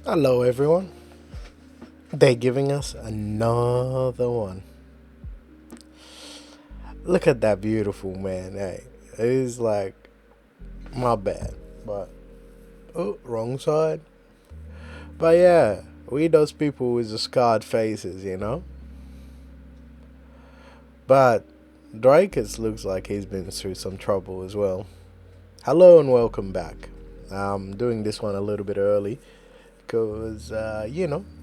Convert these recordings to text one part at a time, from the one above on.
Hello, everyone. They're giving us another one. Look at that beautiful man. Hey, it's like my bad, but oh, wrong side. But yeah, we those people with the scarred faces, you know. But Dricus looks like he's been through some trouble as well. Hello and welcome back. I'm doing this one a little bit early because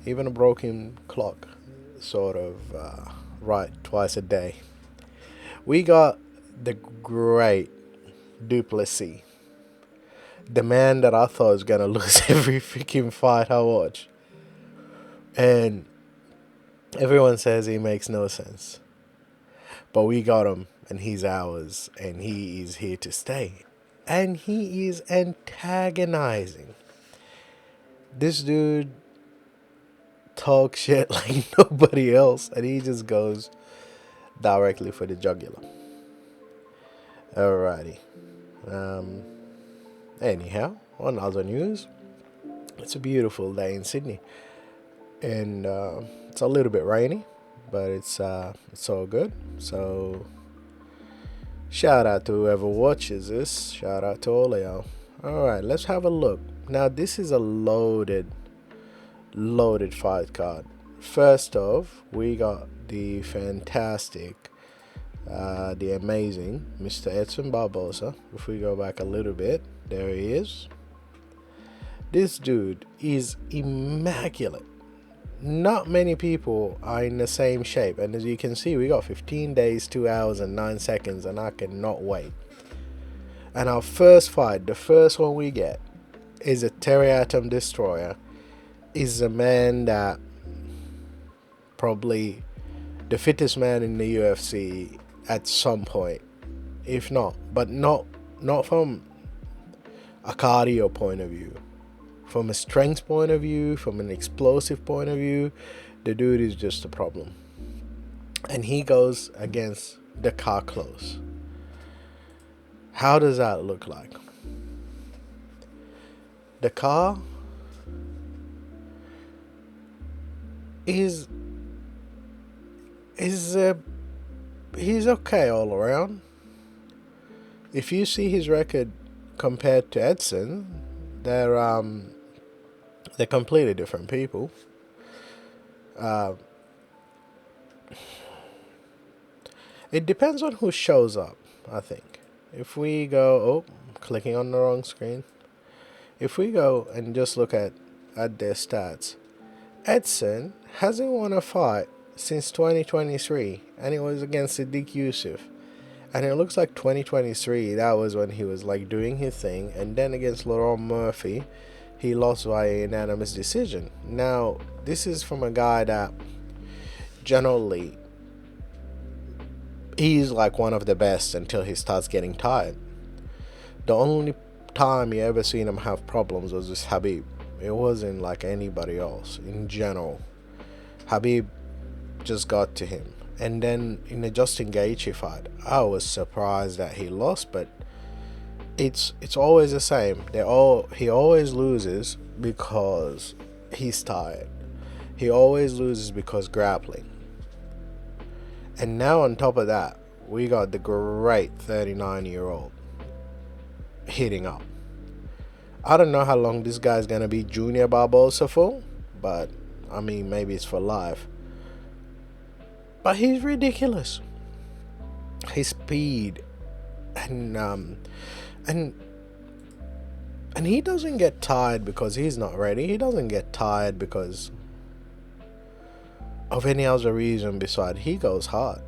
even a broken clock sort of right twice a day. We got the great Du Plessis, the man that I thought was gonna lose every freaking fight I watch, and everyone says he makes no sense, but we got him, and he's ours, and he is here to stay, and he is antagonizing. This dude talks shit like nobody else, and he just goes directly for the jugular. Alrighty. Um, Anyhow, on other news, it's a beautiful day in Sydney, and it's a little bit rainy, but it's all good. So shout out to whoever watches this. Shout out to all of y'all. All right, let's have a look. Now this is a loaded fight card. First off, we got the fantastic, the amazing Mr. Edson Barbosa. If we go back a little bit, there he is. This dude is immaculate. Not many people are in the same shape, and as you can see, we got 15 days, 2 hours, and 9 seconds, and I cannot wait. And our first fight, the first one we get, is a Terriatum Destroyer. Is a man that probably the fittest man in the UFC at some point, if not, but not from a cardio point of view. From a strength point of view, from an explosive point of view, the dude is just a problem. And he goes against the car close. How does that look like? The car is is he's okay all around. If you see his record compared to Edson, they're completely different people. Uh, it depends on who shows up, I think. If we go, clicking on the wrong screen. If we go and just look at their stats, Edson hasn't won a fight since 2023, and it was against Sadiq Yusuf. And it looks like 2023, that was when he was like doing his thing, and then against Lerone Murphy, he lost via unanimous decision. Now, this is from a guy that generally he's like one of the best until he starts getting tired. The only time you ever seen him have problems was with Habib. It wasn't like anybody else in general. Habib just got to him. And then in the Justin Gaethje fight, I was surprised that he lost, but it's always the same. He always loses because he's tired. He always loses because grappling. And now on top of that, we got the great 39-year-old hitting up. I don't know how long this guy's gonna be Junior Barbosa for, but I mean maybe it's for life. But he's ridiculous. His speed and and he doesn't get tired because he's not ready. He doesn't get tired because of any other reason besides he goes hard.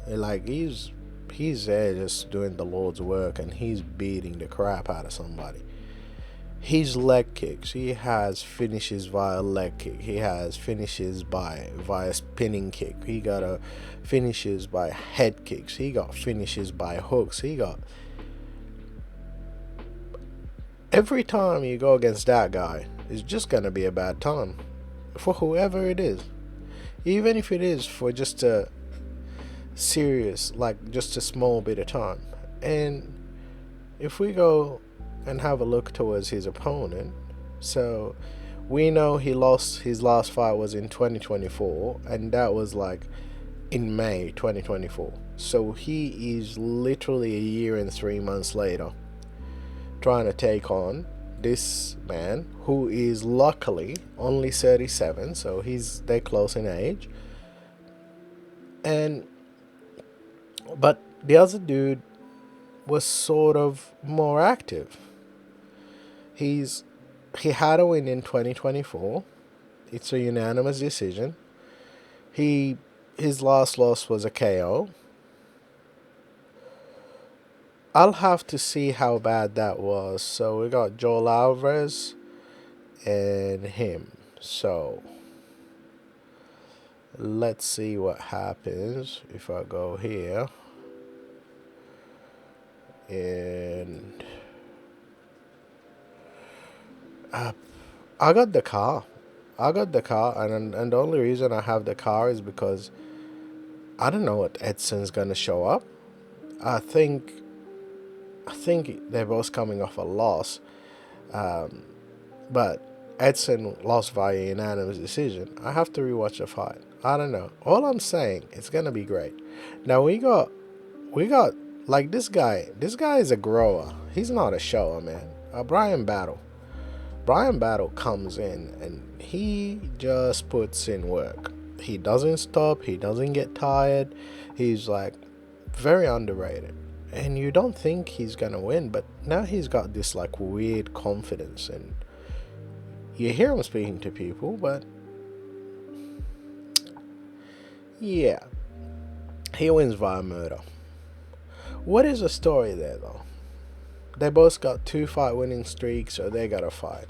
Like he's there just doing the Lord's work, and he's beating the crap out of somebody. His leg kicks, he has finishes via leg kick. He has finishes via spinning kick. He got finishes by head kicks. He got finishes by hooks. He got every time you go against that guy, it's just gonna be a bad time for whoever it is. Even if it is for just a serious, like just a small bit of time. And if we go and have a look towards his opponent, so We know he lost his last fight was in 2024, and that was like in May 2024. So he is literally a year and 3 months later trying to take on this man who is luckily only 37, so they're close in age. And but the other dude was sort of more active. He had a win in 2024. It's a unanimous decision. His last loss was a KO. I'll have to see how bad that was. So we got Joel Alvarez and him. So let's see what happens if I go here. And I got the car. And the only reason I have the car is because I don't know what Edson's gonna show up. I think they're both coming off a loss, but Edson lost via unanimous decision. I have to rewatch the fight. I don't know. All I'm saying, it's gonna be great. Now we got like this guy. This guy is a grower. He's not a shower, man. Brian Battle comes in and he just puts in work. He doesn't stop. He doesn't get tired. He's like very underrated. And you don't think he's gonna win, but now he's got this like weird confidence, and you hear him speaking to people, but yeah, he wins via murder. What is the story there though? They both got 2 fight winning streaks, so they gotta fight.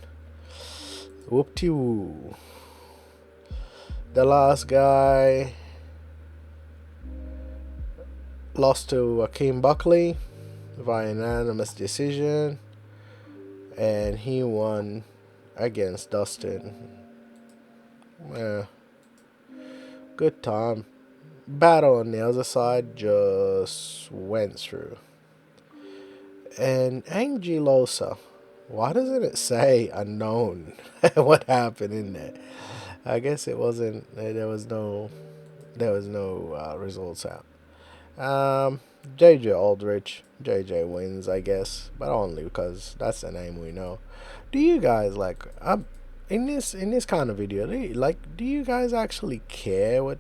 Whoop-de-woo. The last guy lost to Akeem Buckley via unanimous decision, and he won against Dustin. Good time. Battle on the other side just went through. And Angie Losa, why doesn't it say unknown? What happened in there? I guess it wasn't. There was no results out. JJ Aldrich. JJ wins, I guess, but only because that's the name we know. Do you guys like? In this kind of video, do you guys actually care what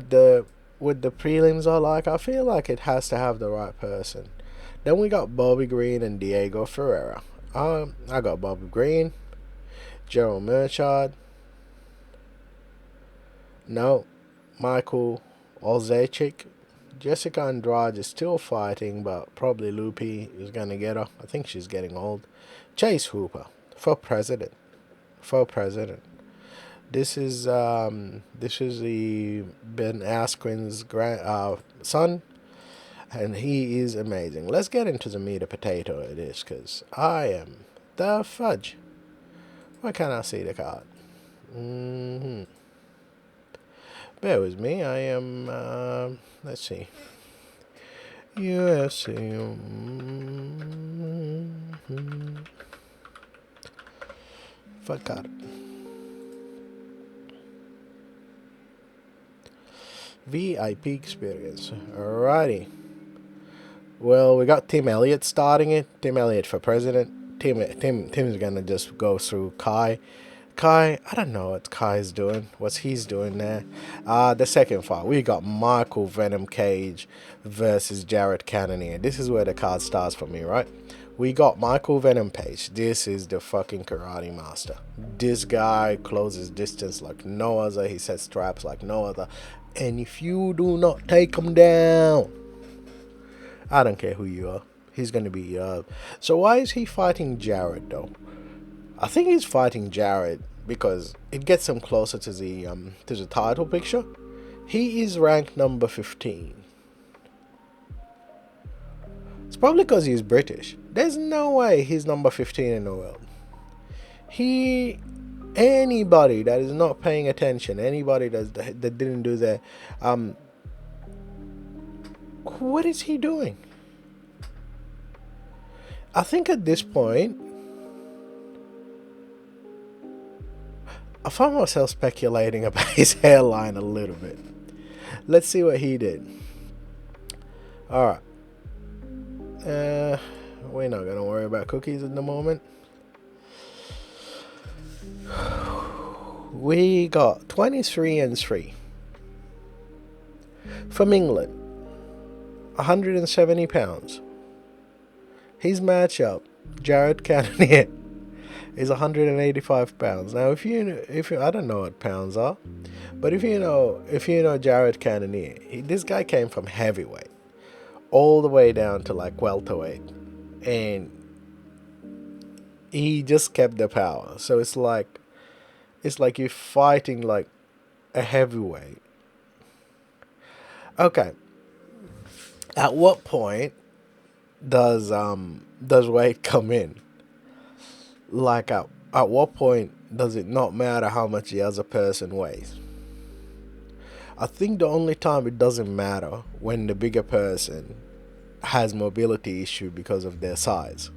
the prelims are like? I feel like it has to have the right person. Then we got Bobby Green and Diego Ferreira. I got Bobby Green, Gerald Merchard. No, Michael Olzachik. Jessica Andrade is still fighting, but probably Lupi is gonna get her. I think she's getting old. Chase Hooper for president. This is the Ben Askren's son, and he is amazing. Let's get into the meat and potato of this, because I am the fudge. Why can't I see the card? Bear with me. I am. Let's see. UFC. Fight card. VIP experience. Alrighty. Well, we got Tim Elliott starting it. Tim Elliott for president. Tim's gonna just go through Kai. I don't know what Kai's doing. What's he's doing there? The second fight, we got Michael Venom Cage versus Jared Cannonier. This is where the card starts for me, right? We got Michael Venom Page. This is the fucking karate master. This guy closes distance like no other. He sets traps like no other. And if you do not take him down, I don't care who you are, he's going to be up. So why is he fighting Jared though? I think he's fighting Jared because it gets him closer to the title picture. He is ranked number 15. It's probably because he's British. There's no way he's number 15 in the world. Anybody that is not paying attention, anybody that didn't do that, what is he doing? I think at this point, I find myself speculating about his hairline a little bit. Let's see what he did. Alright. We're not gonna worry about cookies at the moment. We got 23-3 from England, 170 pounds. His matchup, Jared Cannonier, is 185 pounds. Now, if you, I don't know what pounds are, but if you know Jared Cannonier, this guy came from heavyweight all the way down to like welterweight, and he just kept the power. So it's like you're fighting like a heavyweight. Okay. At what point does weight come in? Like at what point does it not matter how much the other person weighs? I think the only time it doesn't matter when the bigger person has mobility issue because of their size.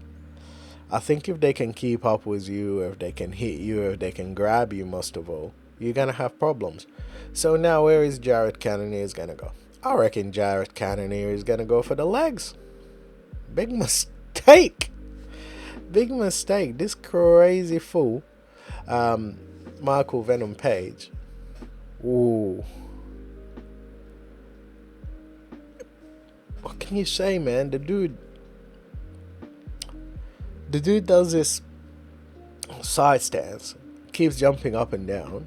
I think if they can keep up with you, if they can hit you, if they can grab you, most of all, you're gonna have problems. So now where is Jared Cannonier gonna go? I reckon Jared Cannonier is gonna go for the legs. Big mistake. Big mistake. This crazy fool, Michael Venom Page. Ooh. What can you say, man? The dude does this side stance, keeps jumping up and down,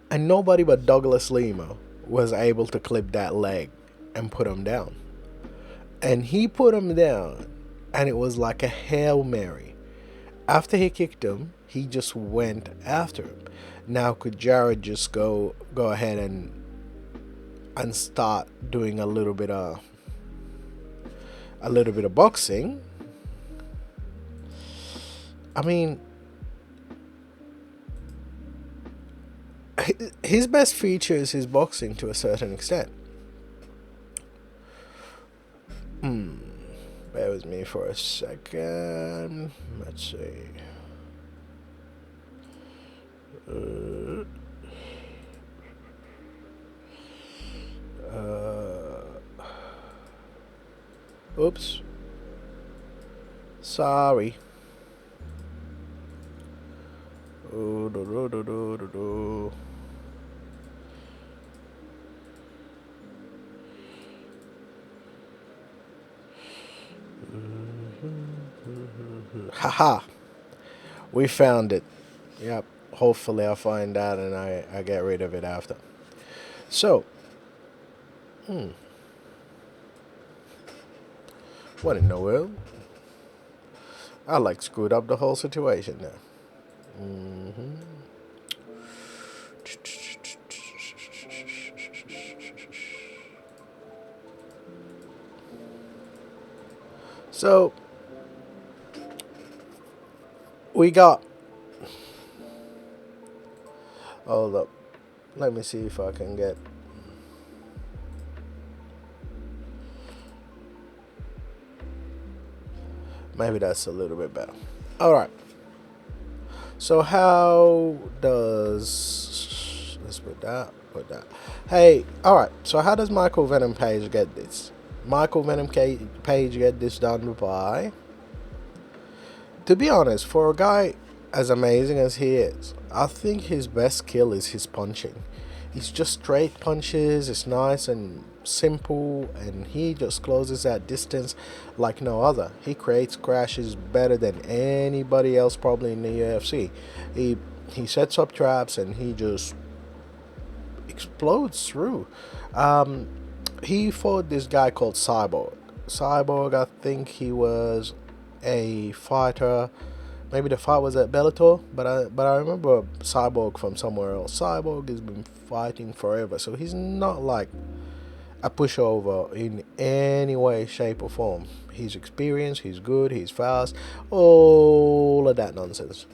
and nobody but Douglas Lima was able to clip that leg and put him down. And he put him down, and it was like a Hail Mary. After he kicked him, he just went after him. Now, could Jared just go ahead and start doing a little bit of boxing? I mean, his best feature is his boxing to a certain extent. Bear with me for a second. Let's see. Oops. Sorry. Haha. We found it. Yep. Hopefully I'll find out and I get rid of it after. So. What in the world? I like screwed up the whole situation now. So we got. Hold up. Let me see if I can get. Maybe that's a little bit better. All right. So how does, let's put that. Hey, all right. So how does Michael Venom Page get this? Michael Venom Page get this done by. To be honest, for a guy as amazing as he is, I think his best skill is his punching. He's just straight punches. It's nice and simple, and he just closes that distance like no other. He creates crashes better than anybody else probably in the UFC. He sets up traps and he just explodes through. He fought this guy called Cyborg. I think he was a fighter. Maybe the fight was at Bellator, but I remember Cyborg from somewhere else. Cyborg has been fighting forever, so he's not like a pushover in any way, shape, or form. He's experienced, he's good, he's fast, all of that nonsense.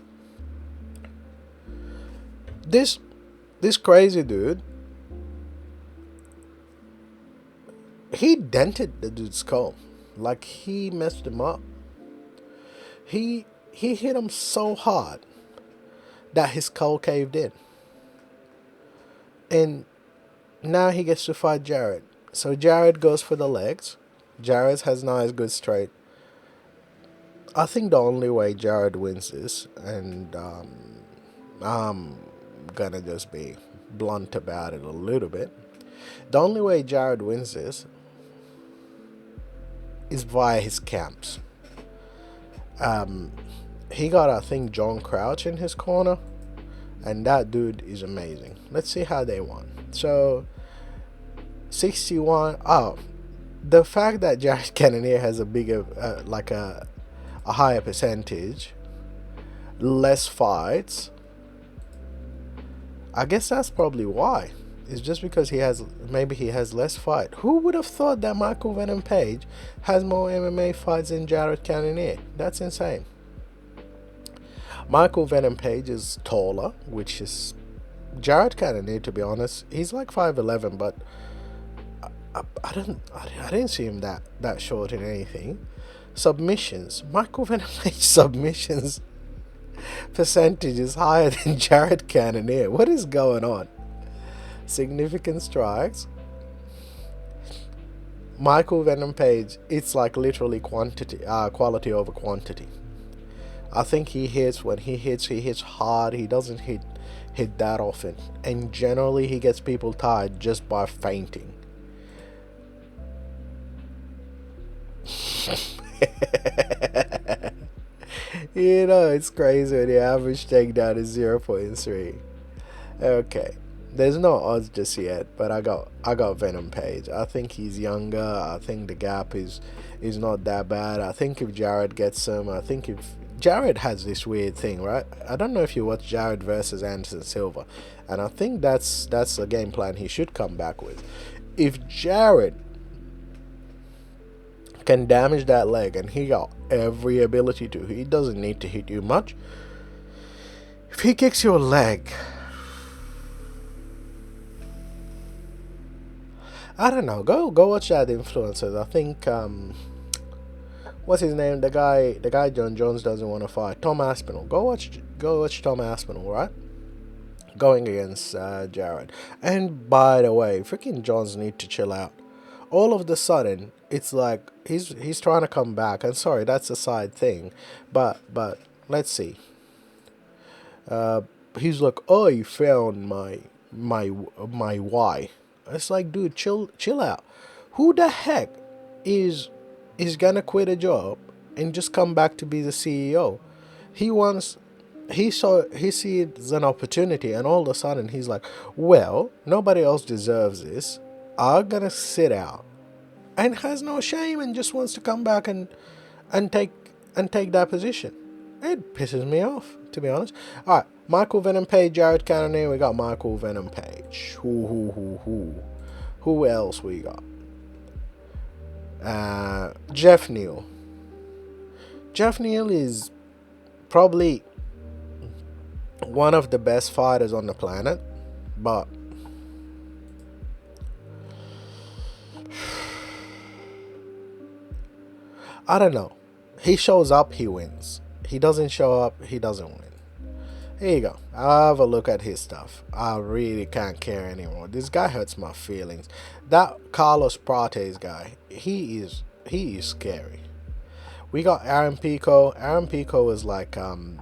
This crazy dude, he dented the dude's skull, like he messed him up. He hit him so hard that his skull caved in. And now he gets to fight Jared. So Jared goes for the legs. Jared has nice, good straight. I think the only way Jared wins this, and I'm gonna just be blunt about it a little bit. The only way Jared wins this is via his camps. He got, I think, John Crouch in his corner, and that dude is amazing. Let's see how they won. So 61. Oh, the fact that Jared Cannonier has a bigger, like a higher percentage, less fights. I guess that's probably why. It's just because he has less fight. Who would have thought that Michael Venom Page has more MMA fights than Jared Cannonier? That's insane. Michael Venom Page is taller, which is Jared Cannonier. To be honest, he's like 5'11", but I didn't see him that short in anything. Submissions. Michael Venom Page submissions percentage is higher than Jared Cannonier. What is going on? Significant strikes. Michael Venom Page, it's like literally quality over quantity. I think he hits hard. He doesn't hit that often, and generally he gets people tired just by feinting. It's crazy when the average takedown is 0.3. Okay. There's no odds just yet, but I got Venom Page. I think he's younger. I think the gap is not that bad. I think if Jared gets him, I think if Jared has this weird thing, right? I don't know if you watch Jared versus Anderson Silva, and I think that's a game plan he should come back with. If Jared can damage that leg, and he got every ability to, he doesn't need to hit you much. If he kicks your leg, I don't know. Go watch that Influencers. I think what's his name? The guy John Jones doesn't want to fight. Tom Aspinall. Go watch Tom Aspinall, right? Going against Jared. And by the way, freaking Jones need to chill out. All of the sudden, it's like he's trying to come back. And sorry, that's a side thing, but let's see. He's like, oh, you found my why. It's like, dude, chill out. Who the heck is gonna quit a job and just come back to be the CEO? He sees an opportunity, and all of a sudden he's like, well, nobody else deserves this. I'm gonna sit out, and has no shame and just wants to come back and take that position. It pisses me off, to be honest. All right, Michael Venom Page, Jared Cannonier. We got Michael Venom Page. Who else we got? Jeff Neal. Jeff Neal is probably one of the best fighters on the planet, but I don't know. He shows up, he wins. He doesn't show up, he doesn't win. Here you go. I'll have a look at his stuff. I really can't care anymore. This guy hurts my feelings. That Carlos Prates guy, he is scary. We got Aaron Pico. Aaron Pico is like Alan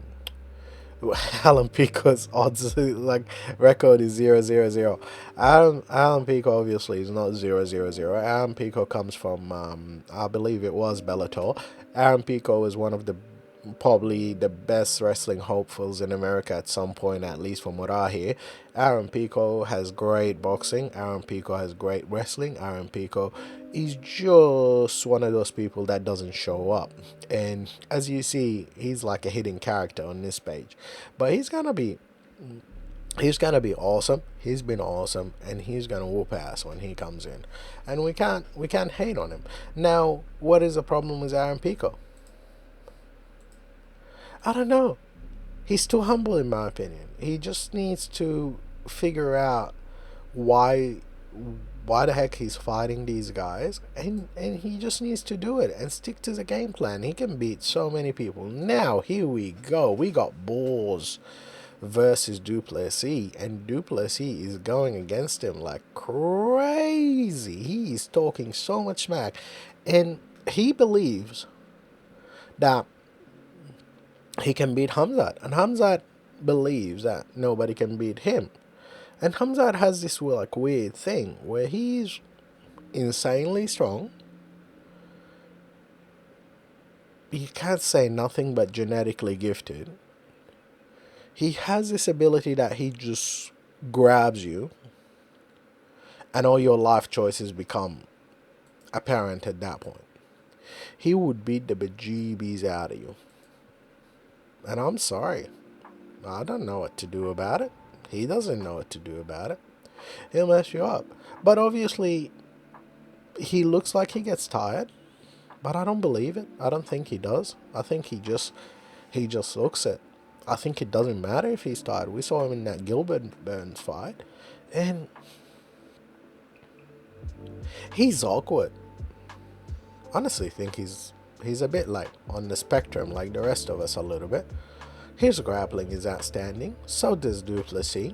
Pico's odds like record is 0-0-0. Alan Pico obviously is not 0-0-0. Aaron Pico comes from I believe it was Bellator. Aaron Pico is one of the probably the best wrestling hopefuls in America at some point, at least from what I hear. Aaron Pico has great boxing. Aaron Pico has great wrestling. Aaron Pico is just one of those people that doesn't show up. And as you see, he's like a hidden character on this page. But he's gonna be awesome. He's been awesome, and he's gonna whoop ass when he comes in. And we can't hate on him. Now, what is the problem with Aaron Pico? I don't know. He's too humble, in my opinion. He just needs to figure out why the heck he's fighting these guys, and he just needs to do it and stick to the game plan. He can beat so many people. Now, here we go. We got balls. versus Du Plessis, and Du Plessis is going against him like crazy. He is talking so much smack, and he believes that he can beat Khamzat, and Khamzat believes that nobody can beat him. And Khamzat has this like weird thing where he's insanely strong. You can't say nothing but genetically gifted. He has this ability that he just grabs you, and all your life choices become apparent at that point. He would beat the bejeebies out of you. And I'm sorry. I don't know what to do about it. He doesn't know what to do about it. He'll mess you up. But obviously, he looks like he gets tired. But I don't believe it. I don't think he does. I think he just looks it. I think it doesn't matter if he's tired. We saw him in that Gilbert Burns fight. And he's awkward. Honestly think he's a bit like on the spectrum like the rest of us a little bit. His grappling is outstanding. So does Du Plessis.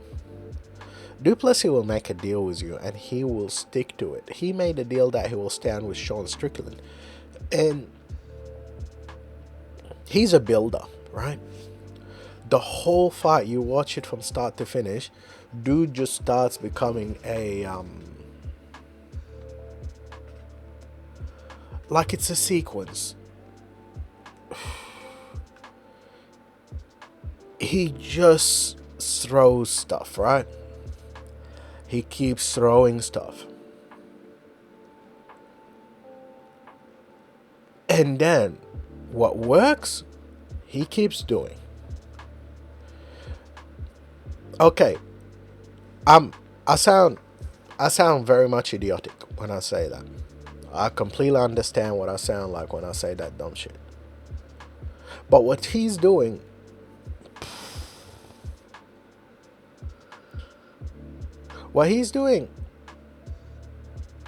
Du Plessis will make a deal with you and he will stick to it. He made a deal that he will stand with Sean Strickland. And he's a builder, right? The whole fight, you watch it from start to finish, dude just starts becoming a like it's a sequence. He just throws stuff, right? He keeps throwing stuff. And then what works, he keeps doing. Okay. I sound very much idiotic when I say that. I completely understand what I sound like when I say that dumb shit. But what he's doing,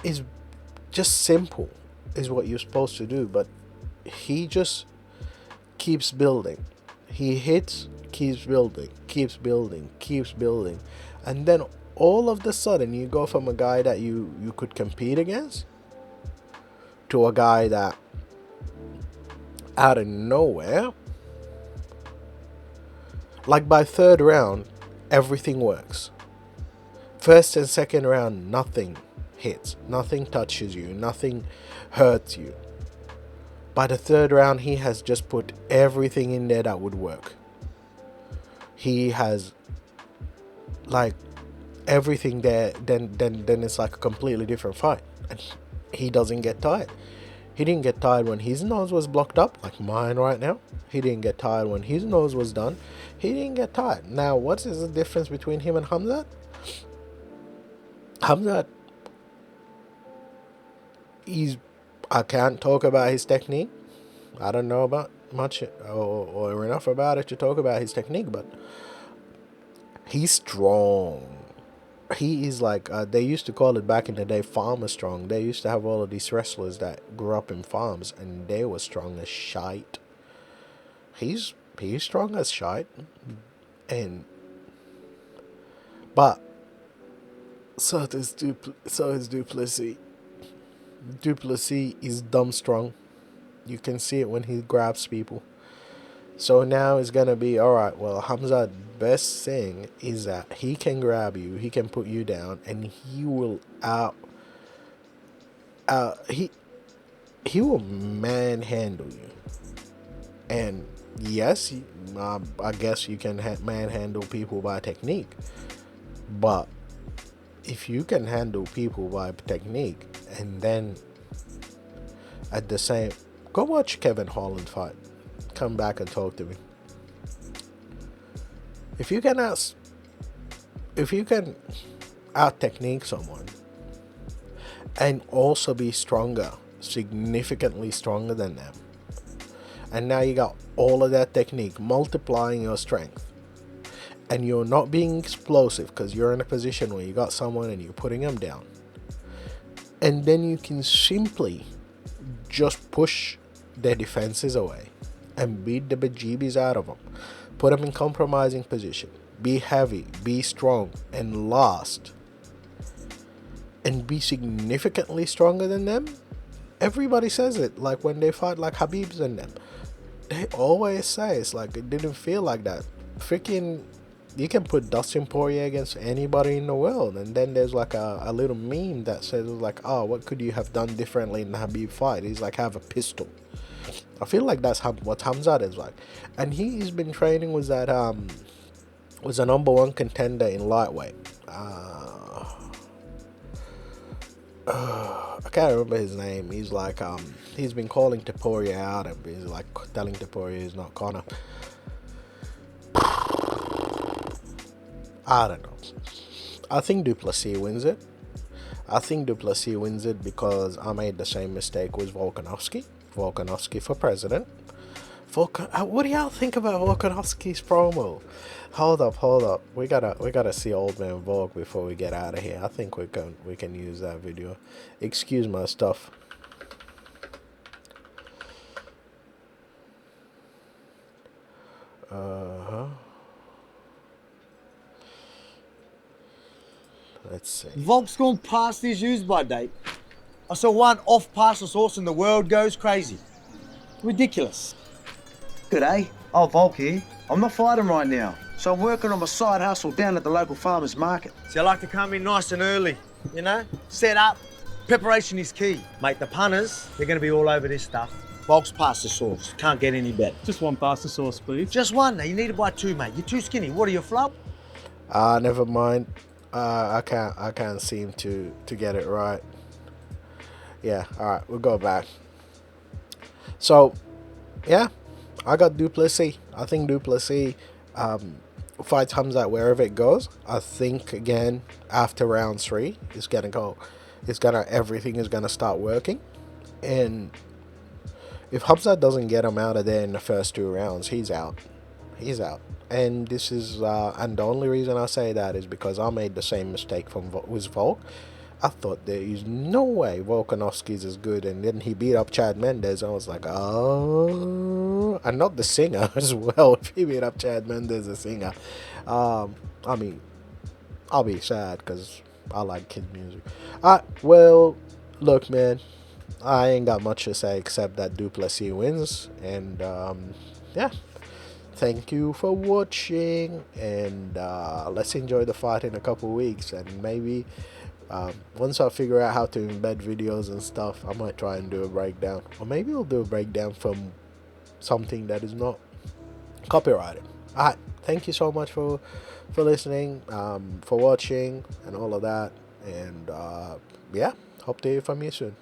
is just simple, is what you're supposed to do. But he just keeps building. He hits, keeps building, keeps building, keeps building. And then all of the sudden you go from a guy that you could compete against to a guy that out of nowhere, like by third round, everything works. First and second round, nothing hits, nothing touches you, nothing hurts you. By the third round, he has just put everything in there that would work. He has like everything there. Then it's like a completely different fight, and he doesn't get tired. He didn't get tired when his nose was blocked up, like mine right now. He didn't get tired when his nose was done. He didn't get tired. Now, what is the difference between him and Khamzat? Khamzat, I can't talk about his technique. I don't know about much or enough about it to talk about his technique, but he's strong. He is like, they used to call it back in the day, farmer strong. They used to have all of these wrestlers that grew up in farms, and they were strong as shite. He's strong as shite. But so is Du Plessis. Du Plessis is dumb strong. You can see it when he grabs people. So now it's gonna be alright. Well, Khamzat's best thing is that he can grab you, he can put you down, and he will he will manhandle you. And yes, I guess you can manhandle people by technique, but if you can handle people by technique and then at the same, go watch Kevin Holland fight. Come back and talk to me. If you can out technique someone and also be stronger, significantly stronger than them, and now you got all of that technique multiplying your strength, and you're not being explosive because you're in a position where you got someone and you're putting them down, and then you can simply just push their defenses away and beat the bejeebies out of them, put them in compromising position, be heavy, be strong, and last, and be significantly stronger than them. Everybody says it, like when they fight like Habib's and them. They always say it's like it didn't feel like that. Freaking, you can put Dustin Poirier against anybody in the world, and then there's like a little meme that says like, oh, what could you have done differently in the Habib fight? He's like, have a pistol. I feel like that's what Khamzat is like, and he's been training with that was a number one contender in lightweight. I can't remember his name. He's like he's been calling Taporia out, and he's like telling Taporia he's not Conor. I don't know. I think Du Plessis wins it. I think Du Plessis wins it because I made the same mistake with Volkanovski. Volkanovski for president. What do y'all think about Volkanovski's promo? Hold up. We gotta see Old Man Volk before we get out of here. I think we can use that video. Excuse my stuff. Let's see. Volk's gone past his use-by date. I saw one off-past the source and the world goes crazy. Ridiculous. G'day, old Volk here. I'm not fighting right now, so I'm working on my side hustle down at the local farmer's market. So I like to come in nice and early, you know? Set up. Preparation is key. Mate, the punters, they're going to be all over this stuff. Volk's past the source. Can't get any better. Just one pasta sauce, please. Just one. Now, you need to buy two, mate. You're too skinny. What are you, flop? Never mind. I can't seem to get it right. Yeah, alright, we'll go back. So, yeah, I got Du Plessis. I think Du Plessis fights Khamzat wherever it goes. I think, again, after round 3, everything is gonna start working. And if Khamzat doesn't get him out of there in the first 2 rounds, he's out. He's out. And this is, and the only reason I say that is because I made the same mistake with Volk. I thought there is no way Volkanovski's as good, and then he beat up Chad Mendes. I was like, oh, and not the singer as well. If he beat up Chad Mendes, the singer, I mean, I'll be sad because I like kid music. Well, look, man, I ain't got much to say except that Du Plessis wins, and yeah. Thank you for watching, and let's enjoy the fight in a couple weeks, and maybe once I figure out how to embed videos and stuff, I might try and do a breakdown, or maybe I'll do a breakdown from something that is not copyrighted. Alright, thank you so much for listening, for watching, and all of that, and yeah, hope to hear from you soon.